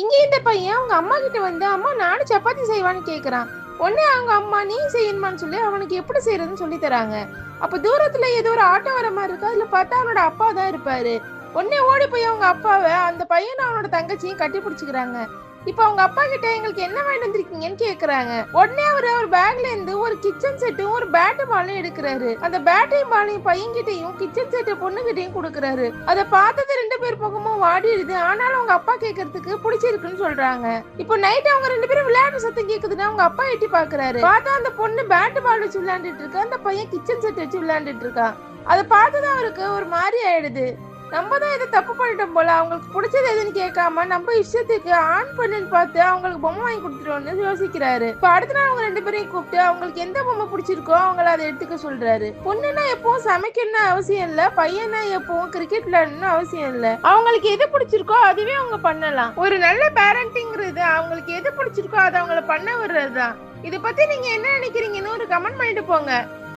இங்க இந்த பையன் அவங்க அம்மா கிட்ட வந்து, அம்மா நானும் சப்பாத்தி செய்வான்னு கேக்குறான். உடனே அவங்க அம்மா நீ செய்யணுமான்னு சொல்லி அவனுக்கு எப்படி செய்யறதுன்னு சொல்லி தராங்க. அப்ப தூரத்துல ஏதோ ஒரு ஆட்டோ வர மாதிரி இருக்கு. அதுல பார்த்தா அவனோட அப்பா தான் இருப்பாரு. உடனே ஓடி போய் அவங்க அப்பாவை அந்த பையனும் அவனோட தங்கச்சியும் கட்டி பிடிச்சுக்கிறாங்க. இப்ப அவங்க அப்பா கிட்ட எங்களுக்கு என்ன வாங்கிட்டு வந்திருக்கீங்கன்னு கேக்குறாங்க. உடனே அவரு ஒரு பேக்ல இருந்து ஒரு கிச்சன் செட்டும் ஒரு பேட்டு பாலும் எடுக்கிறாரு. அந்த பேட்டையும் பாலையும் பையன்கிட்டையும் கிச்சன் செட்டை பொண்ணுகிட்டையும் கொடுக்கறாரு. அதை பார்த்தது ரெண்டு பேர் பக்கமும் வாடிடுது. ஆனாலும் அவங்க அப்பா கேட்கறதுக்கு பிடிச்சிருக்குன்னு சொல்றாங்க. இப்போ நைட் அவங்க ரெண்டு பேரும் விளையாட்டு சத்தம் கேக்குதுன்னு அவங்க அப்பா எட்டி பாக்குறாரு. பார்த்தா அந்த பொண்ணு பேட்டு பால் வச்சு விளையாண்டுட்டு இருக்கா, அந்த பையன் கிச்சன் செட் வச்சு விளையாண்டுட்டு இருக்கான். அதை பார்த்ததான் அவருக்கு ஒரு மாதிரி ஆயிடுது. நம்ம தான் இதை தப்பு பண்ணிட்டோம் போல. அவங்களுக்கு பிடிச்சது எதுன்னு கேட்காம நம்ம இஷ்டத்துக்கு ஆன் பண்ணுன்னு பார்த்து அவங்களுக்கு பொம்மை வாங்கி கொடுத்துருவோம்னு யோசிக்கிறாரு. இப்ப அடுத்த நாள் அவங்க ரெண்டு பேரையும் கூப்பிட்டு அவங்களுக்கு எந்த பொம்மை பிடிச்சிருக்கோ அவங்கள அதை எடுத்துக்க சொல்றாரு. பொண்ணுன்னா எப்பவும் சமைக்கணும்னு அவசியம் இல்ல, பையனா எப்பவும் கிரிக்கெட் விளையாடணும்னு அவசியம் இல்ல. அவங்களுக்கு எது பிடிச்சிருக்கோ அதுவே அவங்க பண்ணலாம். ஒரு நல்ல பேரண்டிங்கிறது அவங்களுக்கு எது பிடிச்சிருக்கோ அதை அவங்கள பண்ண விடுறதுதான். இதை பத்தி நீங்க என்ன நினைக்கிறீங்கன்னு ஒரு கமெண்ட் பண்ணிட்டு போங்க.